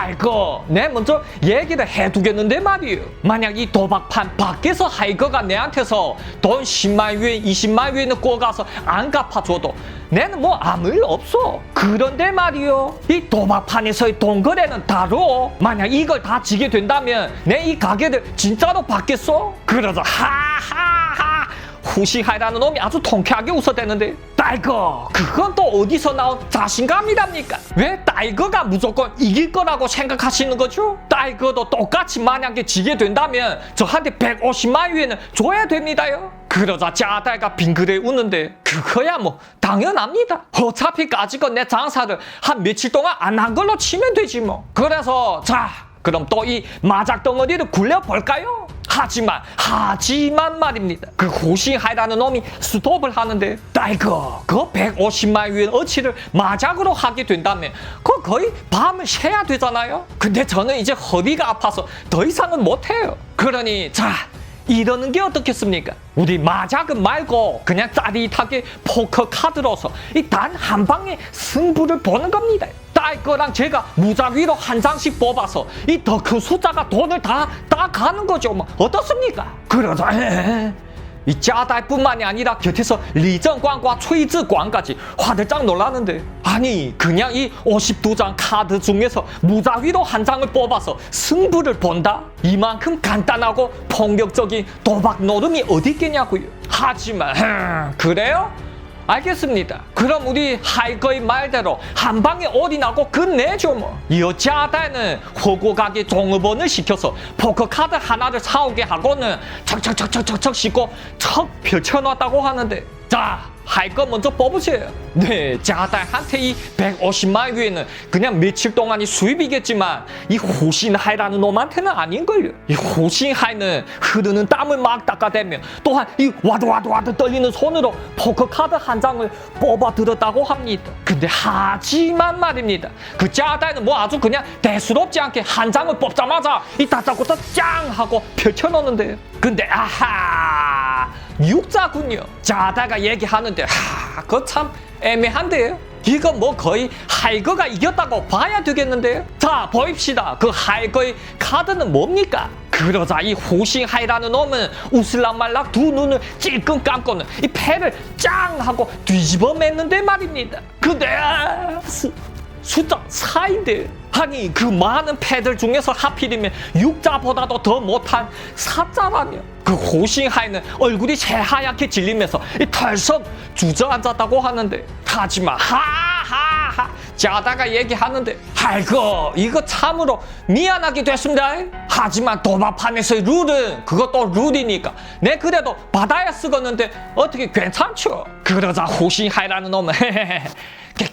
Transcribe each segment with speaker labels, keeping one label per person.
Speaker 1: 딸거 내 먼저 얘기를 해두겠는데 말이에요. 만약 이 도박판 밖에서 하이거가 내한테서 돈 10만 위엔 20만 위엔을 꿔가서 안 갚아줘도 내는 뭐 아무 일 없어. 그런데 말이요, 이 도박판에서의 돈 거래는 다르오. 만약 이걸 다 지게 된다면 내 이 가게를 진짜로 받겠어? 그러자 하하하 후시하이라는 놈이 아주 통쾌하게 웃어대는데, 딸거 그건 또 어디서 나온 자신감이랍니까? 왜 딸거가 무조건 이길 거라고 생각하시는 거죠? 딸거도 똑같이 만약에 지게 된다면 저한테 150만 위엔을 줘야 됩니다요. 그러자 짜다이가 빙그레 웃는데, 그거야 뭐 당연합니다. 어차피 까짓건 내 장사를 한 며칠 동안 안 한 걸로 치면 되지 뭐. 그래서 자, 그럼 또 이 마작덩어리를 굴려볼까요? 하지만 말입니다. 그 호싱하이라는 놈이 스톱을 하는데, 딸거 그 150만 위엔 어치를 마작으로 하게 된다면 그 거의 밤을 새야 되잖아요. 근데 저는 이제 허리가 아파서 더 이상은 못해요. 그러니 자, 이러는 게 어떻겠습니까? 우리 마작은 말고 그냥 짜릿하게 포커 카드로서 이 단 한 방에 승부를 보는 겁니다. 딸 거랑 제가 무작위로 한 장씩 뽑아서 이 더 큰 숫자가 돈을 다 가는 거죠. 뭐 어떻습니까? 그러자 이 짜달뿐만이 아니라 곁에서 리정광과 최이즈광까지 화들짝 놀라는데, 아니 그냥 이 52장 카드 중에서 무작위로 한 장을 뽑아서 승부를 본다? 이만큼 간단하고 폭력적인 도박 노름이 어디 있겠냐고요. 하지만 그래요? 알겠습니다. 그럼 우리 하이거의 말대로 한 방에 올인하고 끝내죠 뭐. 이 짜다는 호구가게 종업원을 시켜서 포커카드 하나를 사오게 하고는 척척척척척척 씻고 척 펼쳐놨다고 하는데, 자, 하이거 먼저 뽑으세요. 네, 짜다한테 이 150만 위에는 그냥 며칠 동안이 수입이겠지만 이 호신하이라는 놈한테는 아닌걸요. 이 호신하이는 흐르는 땀을 막 닦아대며 또한 이 와드 떨리는 손으로 포커카드 한 장을 뽑아 들었다고 합니다. 근데 하지만 말입니다, 그 짜다는 뭐 아주 그냥 대수롭지 않게 한 장을 뽑자마자 이 다짜고짜 짱 하고 펼쳐놓는데요. 근데 아하, 육자군요. 짜다가 얘기하는데 그거 참 애매한데요. 이거 뭐 거의 하이거가 이겼다고 봐야 되겠는데요. 자, 보입시다. 그 하이거의 카드는 뭡니까? 그러자 이 호싱하이라는 놈은 우슬랑말락 두 눈을 찔끔 감고는 이 패를 짱 하고 뒤집어 맸는데 말입니다. 근데 숫자 4인데, 아니 그 많은 패들 중에서 하필이면 6자보다도 더 못한 4자라며. 그 호싱하이는 얼굴이 새하얗게 질리면서 이 털썩 주저앉았다고 하는데, 하지만 하하하 자다가 얘기하는데, 아이고 이거 참으로 미안하게 됐습니다. 하지만 도박판에서의 룰은 그것도 룰이니까 내 그래도 받아야 쓰겠는데 어떻게 괜찮죠? 그러자 호싱하이라는 놈은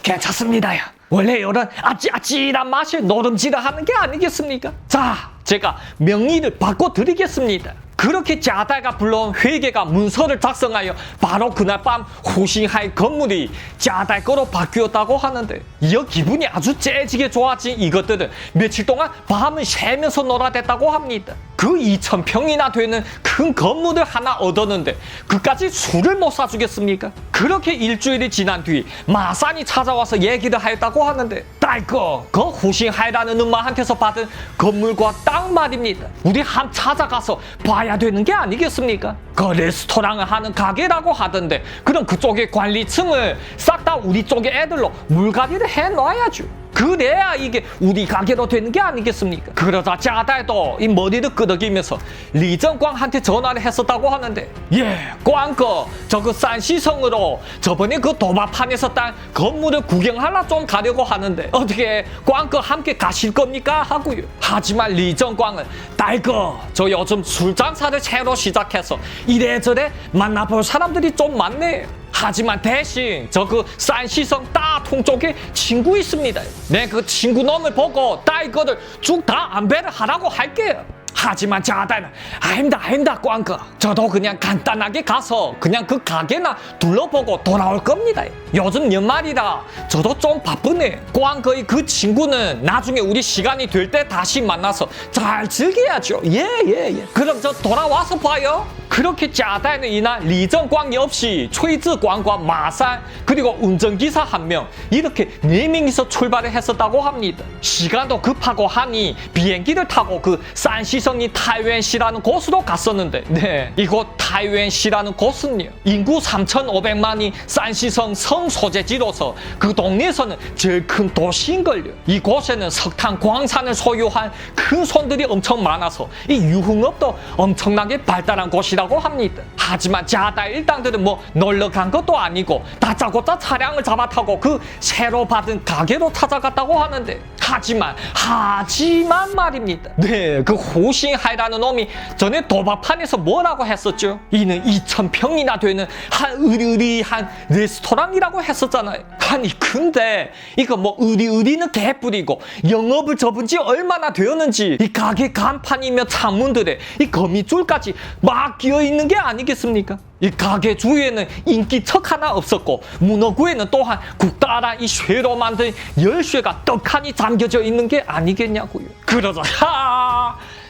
Speaker 1: 괜찮습니다요. 원래 이런 아찔아찔한 맛을 노름질을 하는 게 아니겠습니까? 자, 제가 명의를 바꿔드리겠습니다. 그렇게 짜다가 불러온 회계가 문서를 작성하여 바로 그날 밤 호싱하이 건물이 짜달 거로 바뀌었다고 하는데, 이어 기분이 아주 째지게 좋아진 이것들은 며칠 동안 밤을 새면서 놀아댔다고 합니다. 그 2,000평이나 되는 큰 건물을 하나 얻었는데 그까지 술을 못 사주겠습니까? 그렇게 일주일이 지난 뒤 마산이 찾아와서 얘기를 하였다고 하는데, 딸거 그 호싱하이라는 엄마한테서 받은 건물과 땅 말입니다. 우리 함 찾아가서 봐야 되는 게 아니겠습니까? 그 레스토랑을 하는 가게라고 하던데, 그럼 그쪽의 관리층을 싹 다 우리 쪽의 애들로 물갈이를 해놔야죠. 그래야 이게 우리 가게로 되는 게 아니겠습니까? 그러자 짜달도 이 머리를 끄덕이면서 리정광한테 전화를 했었다고 하는데, 예, 꽝거 저 그 산시성으로 저번에 그 도마판에서 딴 건물을 구경하러 좀 가려고 하는데 어떻게 꽝거 함께 가실 겁니까? 하고요. 하지만 리정광은, 딸거 저 요즘 술 장사를 새로 시작해서 이래저래 만나볼 사람들이 좀 많네요. 하지만 대신 저 그 산시성 따통 쪽에 친구 있습니다. 내 그 친구 놈을 보고 딸거를 쭉 다 안배를 하라고 할게요. 하지만 자다는 아닙니다 꽝거 저도 그냥 간단하게 가서 그냥 그 가게나 둘러보고 돌아올 겁니다. 요즘 연말이라 저도 좀 바쁘네. 꽝거의 그 친구는 나중에 우리 시간이 될 때 다시 만나서 잘 즐겨야죠. 예. 그럼 저 돌아와서 봐요. 그렇게 짜다는 이날 리정광이 없이 최즈광과 마산 그리고 운전기사 한 명 이렇게 4명이서 출발을 했었다고 합니다. 시간도 급하고 하니 비행기를 타고 그 산시성이 타이완시라는 곳으로 갔었는데 네, 이곳 타이완시라는 곳은요 인구 3,500만이 산시성 성 소재지로서 그 동네에서는 제일 큰 도시인걸요. 이곳에는 석탄 광산을 소유한 큰 손들이 엄청 많아서 이 유흥업도 엄청나게 발달한 곳이라고 합니다. 하지만 자다 일당들은 뭐 놀러 간 것도 아니고 다짜고짜 차량을 잡아타고 그 새로 받은 가게로 찾아갔다고 하는데 하지만 말입니다. 네, 그 호싱하이라는 놈이 전에 도박판에서 뭐라고 했었죠? 이는 2,000평이나 되는 한 으리으리한 레스토랑이라고 했었잖아요. 아니 근데 이거 뭐 으리으리는 개뿔이고 영업을 접은 지 얼마나 되었는지 이 가게 간판이며 창문들에 이 거미줄까지 막 끼어있는 게 아니겠습니까? 이 가게 주위에는 인기척 하나 없었고 문어구에는 또한 국다란 이 쇠로 만든 열쇠가 떡하니 잠겨져 있는 게 아니겠냐고요. 그러자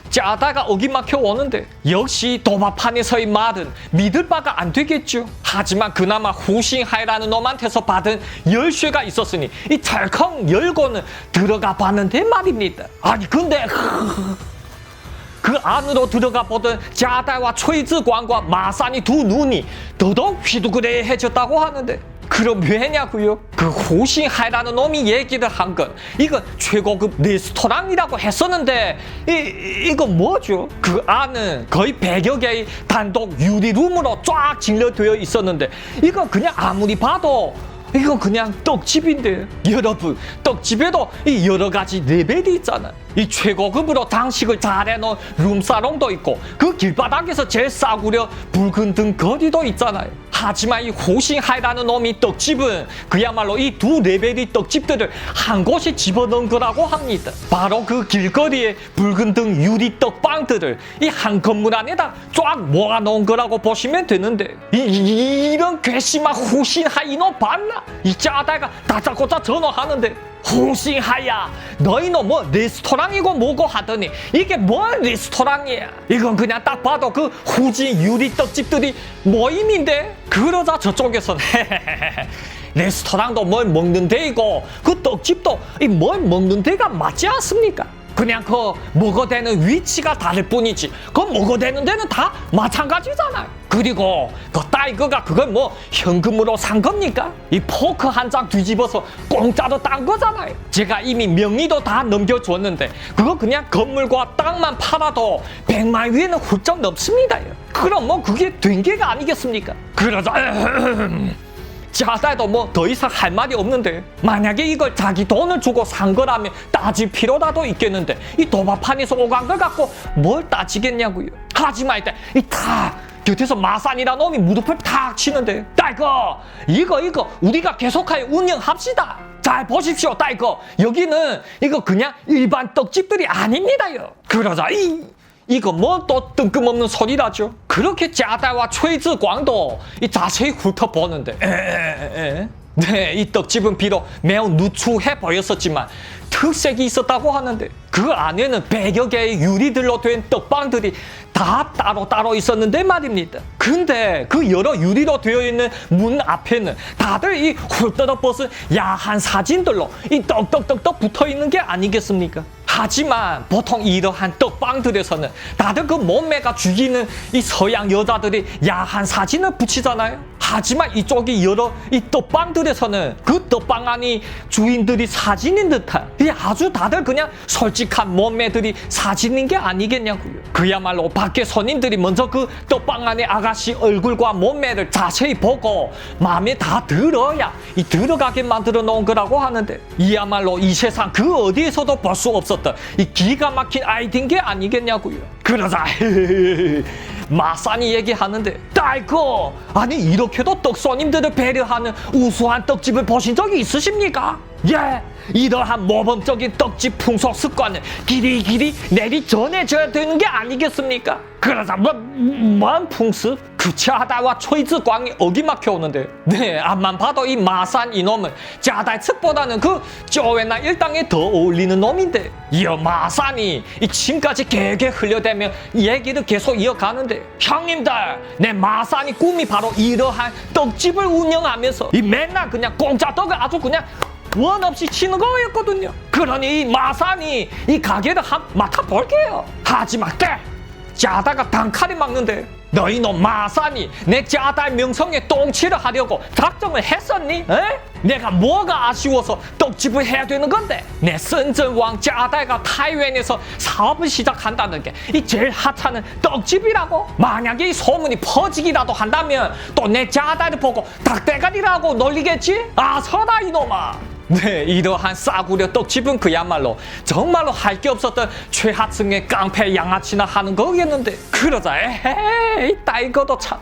Speaker 1: 짜다가 어기막혀 오는데 역시 도마판에서의 말은 믿을 바가 안 되겠죠. 하지만 그나마 후싱하이라는 놈한테서 받은 열쇠가 있었으니 이 찰컹 열고는 들어가 봤는데 말입니다. 아니 근데 그 안으로 들어가 보던 자다와 최즈광과 마산이 두 눈이 더더욱 휘두그레해졌다고 하는데 그럼 왜냐고요? 그 호싱하이라는 놈이 얘기를 한 건 이건 최고급 레스토랑이라고 했었는데 이건 뭐죠? 그 안은 거의 100여 개의 단독 유리룸으로 쫙 진열되어 있었는데 이건 그냥 아무리 봐도 이건 그냥 떡집인데 여러분 떡집에도 이 여러 가지 레벨이 있잖아요. 이 최고급으로 장식을 잘 해놓은 룸사롱도 있고 그 길바닥에서 제일 싸구려 붉은 등 거리도 있잖아요. 하지만 이 호싱하이라는 놈이 떡집은 그야말로 이 두 레벨의 떡집들을 한 곳에 집어넣은 거라고 합니다. 바로 그 길거리에 붉은 등 유리 떡빵들을 이 한 건물 안에다 쫙 모아놓은 거라고 보시면 되는데 이런 괘씸한 호싱하이 너 봤나? 이 짜다가 다짜고짜 전화하는데 호싱하야 너희는 뭐 레스토랑이고 뭐고 하더니 이게 뭔 레스토랑이야. 이건 그냥 딱 봐도 그 후진 유리 떡집들이 모임인데 그러자 저쪽에서는 레스토랑도 뭘 먹는 데이고 그 떡집도 이 뭘 먹는 데가 맞지 않습니까? 그냥 그 먹어대는 위치가 다를 뿐이지 그 먹어대는 데는 다 마찬가지잖아요. 그리고 그 따이거가 그걸 뭐 현금으로 산 겁니까? 이 포크 한 장 뒤집어서 공짜로 딴 거잖아요. 제가 이미 명의도 다 넘겨줬는데 그거 그냥 건물과 땅만 팔아도 100만 위에는 훌쩍 넘습니다. 그럼 뭐 그게 된 게가 아니겠습니까? 그러자 자다도 뭐 더 이상 할 말이 없는데 만약에 이걸 자기 돈을 주고 산 거라면 따질 필요라도 있겠는데 이 도마판에서 오간 걸 갖고 뭘 따지겠냐고요. 하지만 일단 이 다 곁에서 마산이라는 놈이 무릎을 탁 치는데 따이거 이거 우리가 계속하여 운영합시다. 잘 보십시오 따이거 여기는 이거 그냥 일반 떡집들이 아닙니다요. 그러자 이거 뭐 또 뜬금없는 소리라죠. 그렇게 짜다와 최즈광도 이 자세히 훑어보는데 네, 이 떡집은 비록 매우 누추해 보였었지만 특색이 있었다고 하는데 그 안에는 100여 개의 유리들로 된 떡방들이 다 따로 있었는데 말입니다. 근데 그 여러 유리로 되어 있는 문 앞에는 다들 이 훌떠러 벗은 야한 사진들로 이 떡떡떡떡 붙어 있는 게 아니겠습니까? 하지만 보통 이러한 떡방들에서는 다들 그 몸매가 죽이는 이 서양 여자들이 야한 사진을 붙이잖아요. 하지만 이쪽이 여러 이 떡방들에서는 그 떡방 안이 주인들이 사진인 듯한 이 아주 다들 그냥 솔직한 몸매들이 사진인 게 아니겠냐고요. 그야말로 밖에 손님들이 먼저 그 떡방 안의 아가씨 얼굴과 몸매를 자세히 보고 마음에 다 들어야 이 들어가게 만들어 놓은 거라고 하는데 이야말로 이 세상 그 어디에서도 볼 수 없었던 이 기가 막힌 아이디어인 게 아니겠냐고요. 그러자 마산이 얘기하는데 딸거 아니 이렇게도 떡손님들을 배려하는 우수한 떡집을 보신 적이 있으십니까? 예, 이러한 모범적인 떡집 풍속 습관을 길이 내리 전해줘야 되는 게 아니겠습니까? 그러자 뭔 풍습? 그 자다와 초이즈광이 어기막혀 오는데 네 앞만 봐도 이 마산 이놈은 자다의 측보다는 그 쪼웨나 일당에 더 어울리는 놈인데 이 마산이 이 침까지 개개 흘려대며 얘기를 계속 이어가는데 형님들 내 마산이 꿈이 바로 이러한 떡집을 운영하면서 이 맨날 그냥 공짜 떡을 아주 그냥 원 없이 치는 거였거든요. 그러니 이 마산이 이 가게를 맡아볼게요. 하지만 깨 짜다가 단칼에 막는데 너희 놈 마산이 내 짜다의 명성에 똥칠을 하려고 작정을 했었니? 에? 내가 뭐가 아쉬워서 떡집을 해야 되는 건데 내 선전왕 짜다가 타이완에서 사업을 시작한다는 게 이 제일 하찮은 떡집이라고? 만약에 이 소문이 퍼지기라도 한다면 또 내 짜다를 보고 닭대가리라고 놀리겠지? 아서라 이놈아. 네, 이러한 싸구려 떡집은 그야말로 정말로 할 게 없었던 최하층의 깡패 양아치나 하는 거겠는데 그러자 에헤이 따이거도 참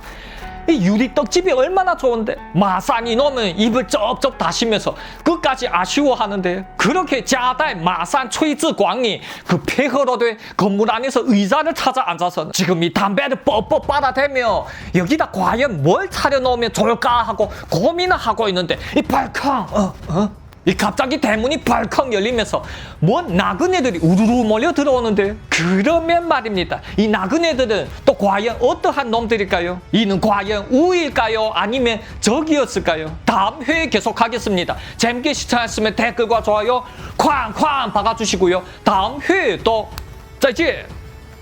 Speaker 1: 이 유리떡집이 얼마나 좋은데 마산 이놈은 입을 쩍쩍 다시면서 끝까지 아쉬워하는데 그렇게 짜다의 마산 초이즈광이 그 폐허로 된 건물 안에서 의자를 찾아 앉아서 지금 이 담배를 뻑뻑 빨아대며 여기다 과연 뭘 차려놓으면 좋을까 하고 고민을 하고 있는데 이 발캉 이 갑자기 대문이 벌컥 열리면서 뭔 나그네들이 우르르 몰려 들어오는데 그러면 말입니다. 이 나그네들은 또 과연 어떠한 놈들일까요? 이는 과연 우일까요? 아니면 적이었을까요? 다음 회에 계속하겠습니다. 재밌게 시청하셨으면 댓글과 좋아요 쾅쾅 박아주시고요. 다음 회에 또 再见